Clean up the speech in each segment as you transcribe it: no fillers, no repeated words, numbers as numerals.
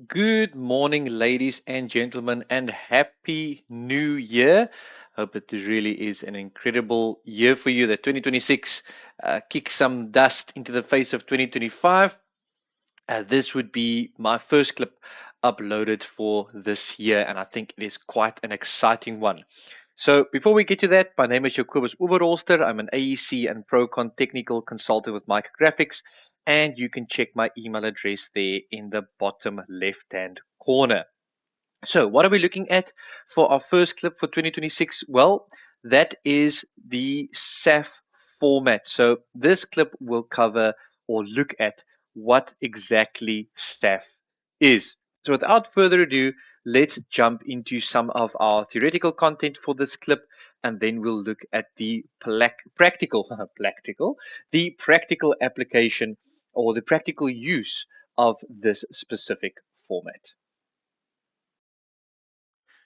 Good morning, ladies and gentlemen, and happy new year. Hope that it really is an incredible year for you, that 2026 kicks some dust into the face of 2025. This would be my first clip uploaded for this year, and I think it is quite an exciting one. So before we get to that, my name is Jacobus Oberholster. I'm an AEC and Procon technical consultant with Micrographics, and you can check my email address there in the bottom left-hand corner. So what are we looking at for our first clip for 2026? Well, that is the SAF format. So this clip will cover or look at what exactly SAF is. So without further ado, let's jump into some of our theoretical content for this clip, and then we'll look at the the practical application or the practical use of this specific format.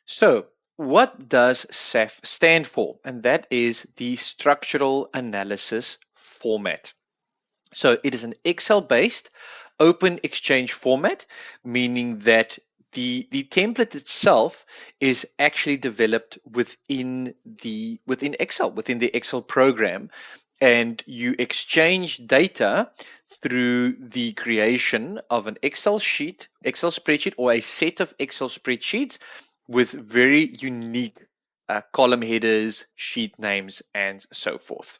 So, what does SAF stand for? And that is the structural analysis format. So, it is an Excel based open exchange format, meaning that the template itself is actually developed within Excel, within the Excel program, and you exchange data through the creation of an Excel spreadsheet, or a set of Excel spreadsheets with very unique column headers, sheet names, and so forth.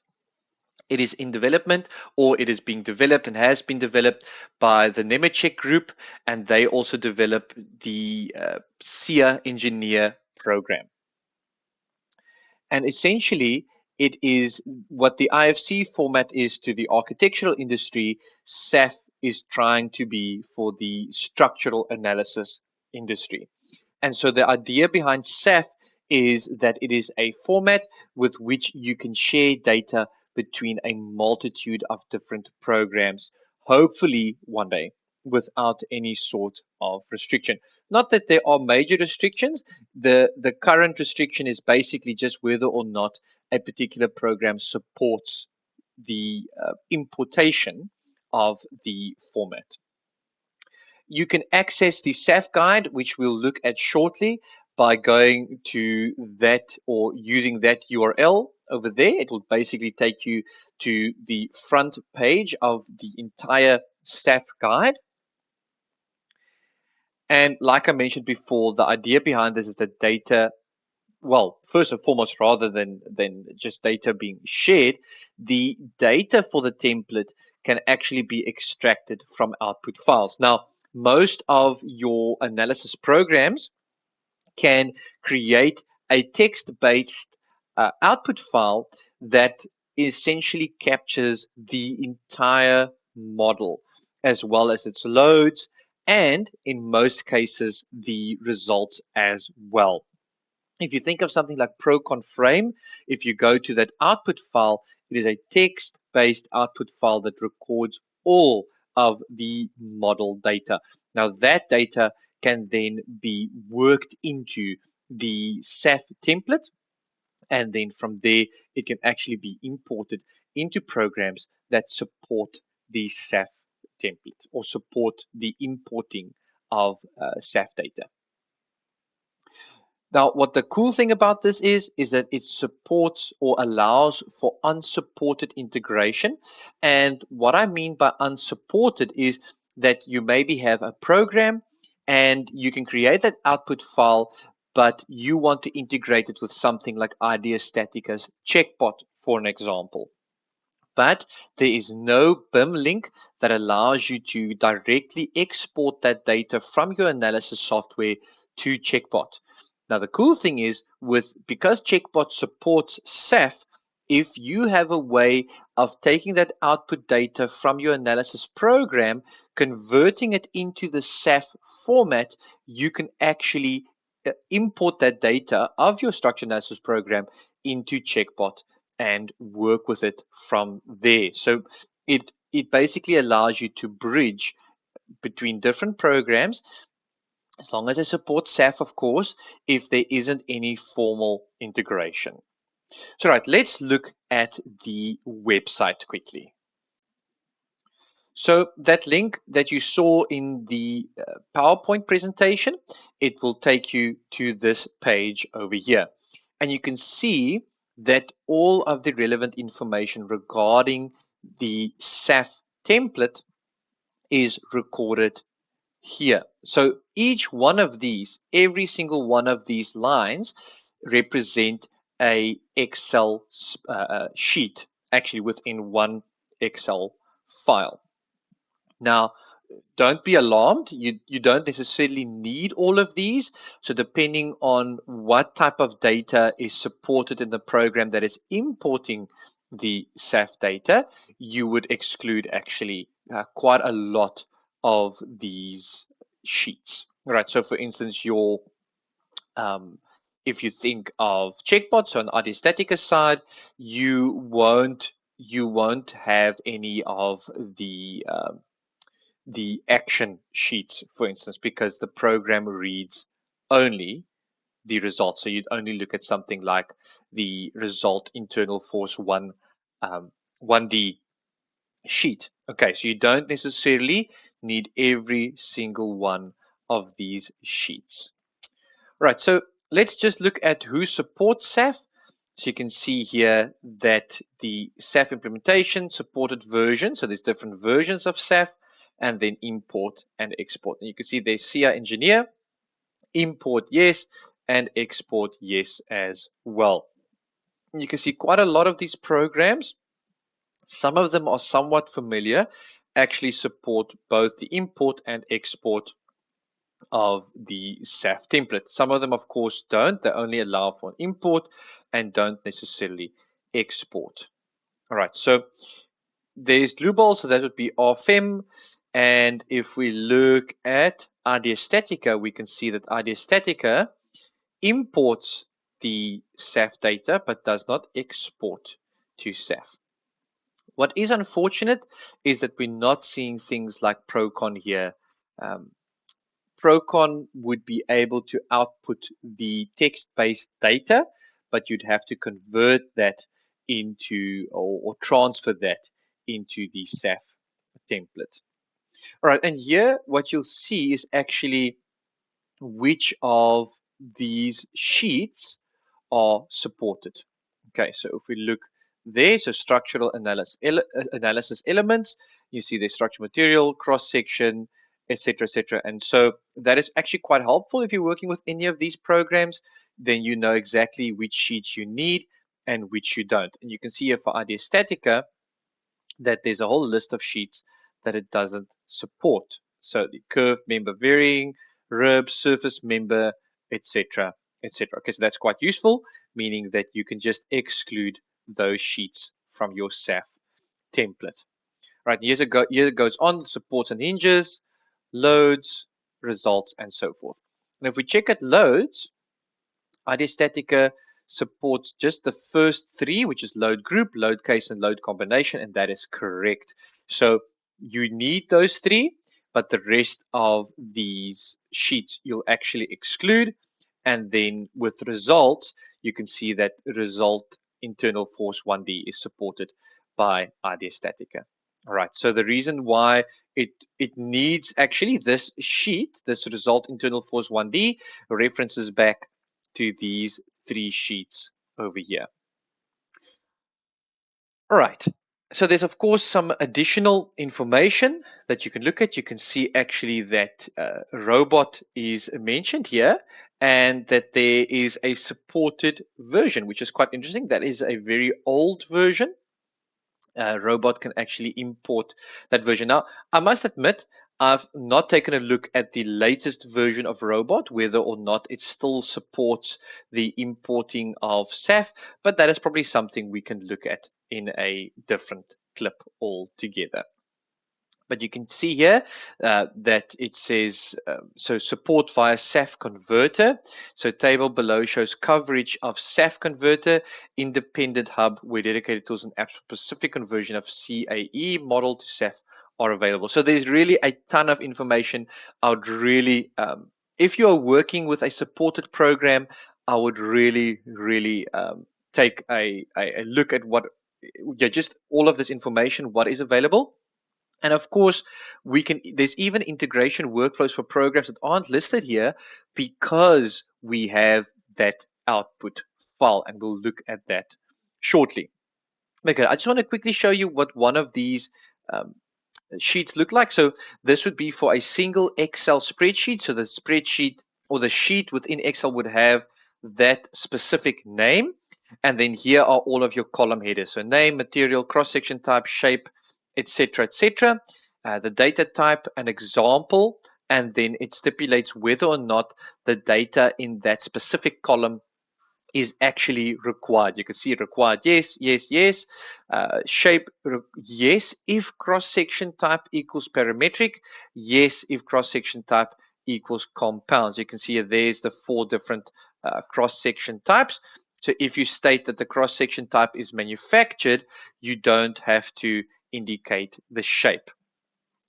It is in development, or it is being developed and has been developed by the Nemetschek group, and they also develop the SIA engineer program. And essentially, it is what the IFC format is to the architectural industry. SAF is trying to be for the structural analysis industry. And so the idea behind SAF is that it is a format with which you can share data between a multitude of different programs, hopefully one day without any sort of restriction. Not that there are major restrictions. The current restriction is basically just whether or not a particular program supports the importation of the format. You can access the SAF guide, which we'll look at shortly, by going to that or using that URL over there. It will basically take you to the front page of the entire SAF guide. And like I mentioned before, the idea behind this is that data, well, first and foremost, rather than just data being shared, the data for the template can actually be extracted from output files. Now, most of your analysis programs can create a text-based output file that essentially captures the entire model, as well as its loads, and in most cases, the results as well. If you think of something like Procon Frame, if you go to that output file, it is a text-based output file that records all of the model data. Now that data can then be worked into the SAF template, and then from there it can actually be imported into programs that support the SAF template or support the importing of SAF data. Now, what the cool thing about this is that it supports or allows for unsupported integration. And what I mean by unsupported is that you maybe have a program and you can create that output file, but you want to integrate it with something like IDEA StatiCa's checkbot, for an example. But there is no BIM link that allows you to directly export that data from your analysis software to checkbot. Now, the cool thing is because checkbot supports SAF, if you have a way of taking that output data from your analysis program, converting it into the SAF format, you can actually import that data of your structure analysis program into checkbot and work with it from there. So it basically allows you to bridge between different programs, as long as they support SAF, of course, if there isn't any formal integration. So right, let's look at the website quickly. So that link that you saw in the PowerPoint presentation, it will take you to this page over here. And you can see that all of the relevant information regarding the SAF template is recorded here. So each one of these, every single one of these lines represent a Excel sheet, actually within one Excel file. Now, don't be alarmed. You don't necessarily need all of these. So depending on what type of data is supported in the program that is importing the SAF data, you would exclude actually quite a lot of these sheets. Right. So for instance, your if you think of checkbots on IDEA StatiCa side, you won't have any of the action sheets, for instance, because the program reads only the result. So you'd only look at something like the result internal force 1D sheet. Okay, so you don't necessarily need every single one of these sheets. Right, so let's just look at who supports SAF. So you can see here that the SAF implementation supported version, so there's different versions of SAF, and then import and export. And you can see there's CI engineer, import yes, and export yes as well. And you can see quite a lot of these programs, some of them are somewhat familiar, actually support both the import and export of the SAF template. Some of them, of course, don't. They only allow for import and don't necessarily export. All right, so there's Global, so that would be RFM. And if we look at IDEA StatiCa, we can see that IDEA StatiCa imports the SAF data but does not export to SAF. What is unfortunate is that we're not seeing things like Procon here. Procon would be able to output the text-based data, but you'd have to convert that into or transfer that into the SAF template. All right, and here what you'll see is actually which of these sheets are supported. Okay, so if we look there, so structural analysis elements, you see the structural material, cross section, etc., etc. And so that is actually quite helpful if you're working with any of these programs. Then you know exactly which sheets you need and which you don't. And you can see here for IDEA StatiCa that there's a whole list of sheets that it doesn't support. So the curve member varying, rib, surface member, etc., etc. Okay, so that's quite useful, meaning that you can just exclude those sheets from your SAF template. Right, here it goes on, supports and hinges, loads, results, and so forth. And if we check at loads, IDEA StatiCa supports just the first three, which is load group, load case, and load combination, and that is correct. So you need those three, but the rest of these sheets you'll actually exclude. And then with results, you can see that result internal force 1D is supported by IDEA StatiCa. All right, so the reason why it needs actually this sheet, this result internal force 1D, references back to these three sheets over here. All right. So there's of course some additional information that you can look at. You can see actually that robot is mentioned here and that there is a supported version, which is quite interesting. That is a very old version. Robot can actually import that version. Now, I must admit, I've not taken a look at the latest version of Robot, whether or not it still supports the importing of SAF, but that is probably something we can look at in a different clip altogether. But you can see here that it says, so support via SAF converter. So table below shows coverage of SAF converter, independent hub where dedicated tools and apps for specific conversion of CAE model to SAF are available. So there's really a ton of information. I would really, if you are working with a supported program, I would really, really take a look at what, just all of this information, what is available, And of course, there's even integration workflows for programs that aren't listed here because we have that output file, and we'll look at that shortly. Okay, I just want to quickly show you what one of these um, sheets look like. So this would be for a single Excel spreadsheet. So the spreadsheet or the sheet within Excel would have that specific name. And then here are all of your column headers. So name, material, cross-section type, shape, etc., etc. The data type, an example, and then it stipulates whether or not the data in that specific column is actually required. You can see required, yes, yes, yes. Shape, yes, if cross-section type equals parametric, yes, if cross-section type equals compounds. You can see there's the 4 different cross-section types. So if you state that the cross-section type is manufactured, you don't have to indicate the shape.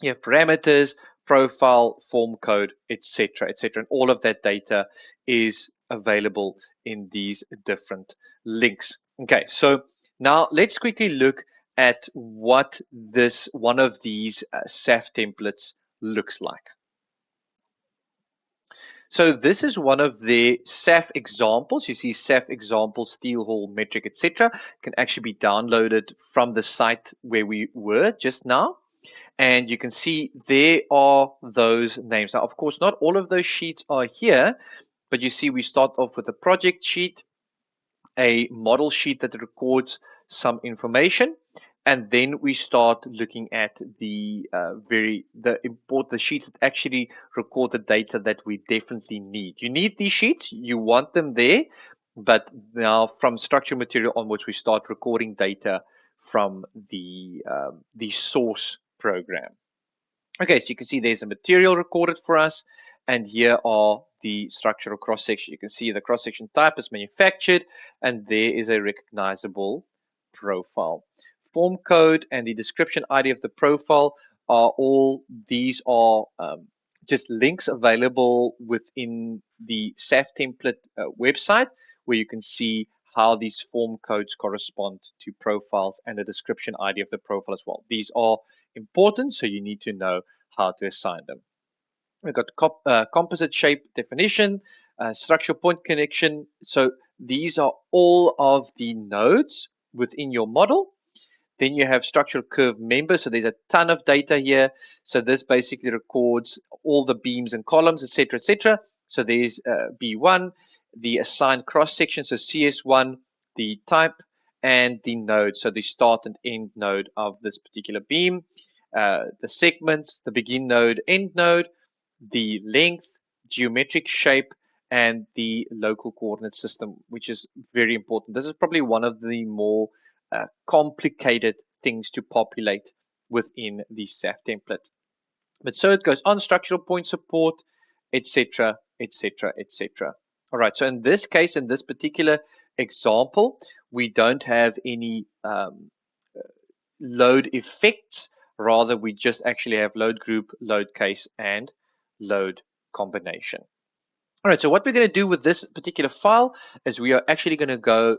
You have parameters, profile, form code, etc., etc. And all of that data is available in these different links. Okay, so now let's quickly look at what this one of these SAF templates looks like. So this is one of the SAF examples. You see SAF examples, steel hall, metric, etc. Can actually be downloaded from the site where we were just now. And you can see there are those names. Now, of course, not all of those sheets are here, but you see we start off with a project sheet, a model sheet that records some information, and then we start looking at the the sheets that actually record the data that we definitely need. You need these sheets, you want them there, but now from structural material onwards, we start recording data from the source program. Okay, so you can see there's a material recorded for us, and here are the structural cross-section. You can see the cross-section type is manufactured, and there is a recognizable profile. Form code and the description ID of the profile these are just links available within the SAF template website, where you can see how these form codes correspond to profiles and the description ID of the profile as well. These are important, so you need to know how to assign them. We've got composite shape definition, structural point connection. So these are all of the nodes within your model. Then you have structural curve members. So there's a ton of data here. So this basically records all the beams and columns, etc., etc. So there's B1, the assigned cross section, so CS1, the type, and the node. So the start and end node of this particular beam, the segments, the begin node, end node, the length, geometric shape, and the local coordinate system, which is very important. This is probably one of the more complicated things to populate within the SAF template. But so it goes on, structural point support, etc., etc., etc. All right, so in this case, in this particular example, we don't have any load effects. Rather, we just actually have load group, load case, and load combination. All right, so what we're going to do with this particular file is we are actually going to go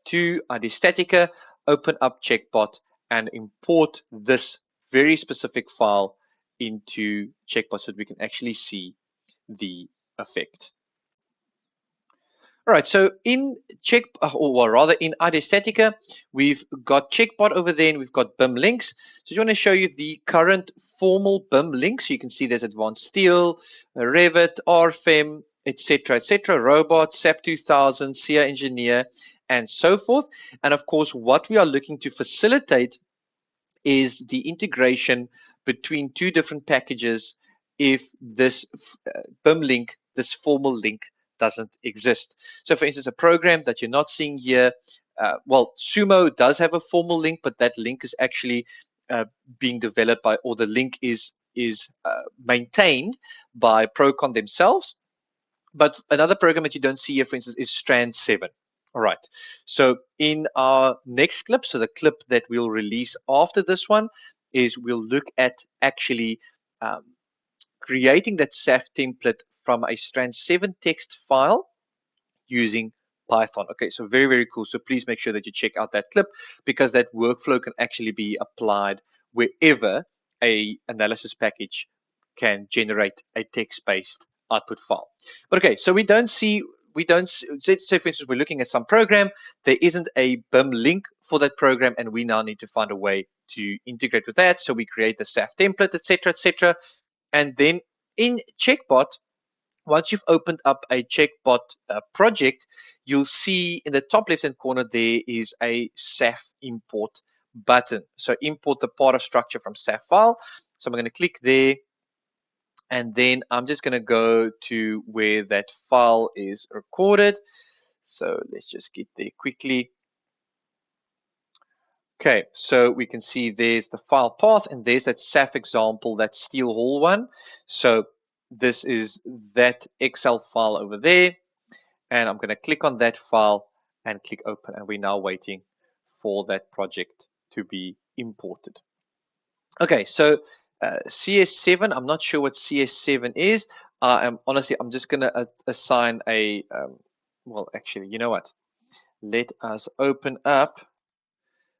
to IDEA StatiCa, open up Checkbot, and import this very specific file into Checkbot so that we can actually see the effect. All right, so in or rather in IDEA StatiCa, we've got Checkbot over there and we've got BIM links. So I want to show you the current formal BIM links. So you can see there's Advanced Steel, Revit, RFEM, etc., Robot, SAP 2000, SIA Engineer, and so forth. And of course, what we are looking to facilitate is the integration between two different packages if this BIM link, this formal link, doesn't exist. So for instance, a program that you're not seeing here, well, Sumo does have a formal link, but that link is actually being developed by, or the link is maintained by Procon themselves. But another program that you don't see here, for instance, is Strand 7. All right. So in our next clip, so the clip that we'll release after this one, is we'll look at actually creating that SAF template from a Strand 7 text file using Python. Okay, so very, very cool. So please make sure that you check out that clip because that workflow can actually be applied wherever a analysis package can generate a text-based output file. But okay, so we don't see, say for instance, we're looking at some program, there isn't a BIM link for that program, and we now need to find a way to integrate with that. So we create the SAF template, etc., etc. And then in Checkbot, once you've opened up a Checkbot project, you'll see in the top left-hand corner there is a SAF import button. So import the part of structure from SAF file. So I'm going to click there, and then I'm just going to go to where that file is recorded. So let's just get there quickly. Okay, so we can see there's the file path, and there's that SAF example, that steel hall one. So this is that Excel file over there, and I'm going to click on that file and click open, and we're now waiting for that project to be imported. Okay, so CS7, I'm not sure what CS7 is. Honestly, I'm just going to assign a, well, actually, you know what? Let us open up.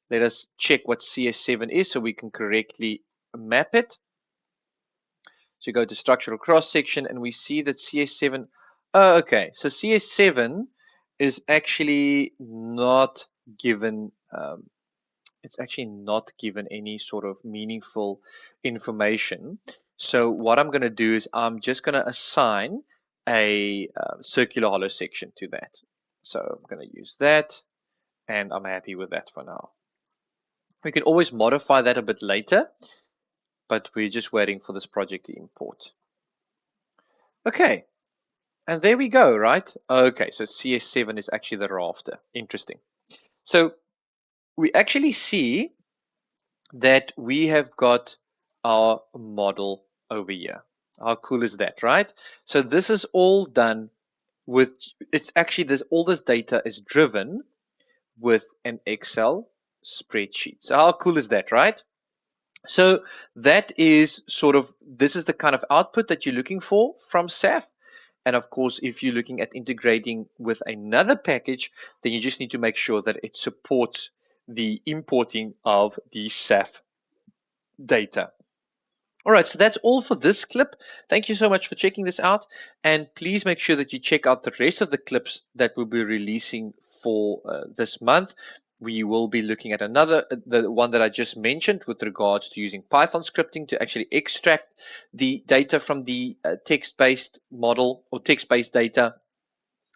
Let us check what CS7 is so we can correctly map it. So you go to structural cross section, and we see that CS7. Oh, okay. So CS7 is actually not given. It's actually not given any sort of meaningful information. So what I'm going to do is I'm just going to assign a circular hollow section to that. So I'm going to use that, and I'm happy with that for now. We can always modify that a bit later, but we're just waiting for this project to import. Okay, and there we go, right? Okay, so CS7 is actually the rafter. Interesting. So we actually see that we have got our model over here. How cool is that, right? So this is all done with, it's actually this, all this data is driven with an Excel spreadsheet. So how cool is that, right? So that is sort of, this is the kind of output that you're looking for from SAF. And of course, if you're looking at integrating with another package, then you just need to make sure that it supports the importing of the SAF data. All right, so that's all for this clip. Thank you so much for checking this out. And please make sure that you check out the rest of the clips that we'll be releasing for this month. We will be looking at another, the one that I just mentioned with regards to using Python scripting to actually extract the data from the text-based model or text-based data,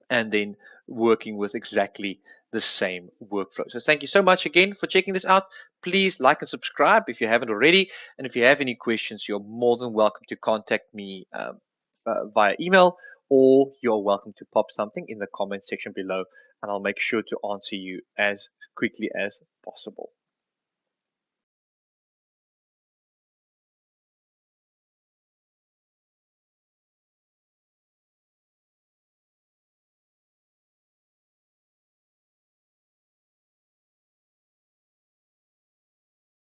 and then working with exactly the same workflow. So thank you so much again for checking this out. Please like and subscribe if you haven't already. And if you have any questions, you're more than welcome to contact me via email, or you're welcome to pop something in the comment section below, and I'll make sure to answer you as quickly as possible.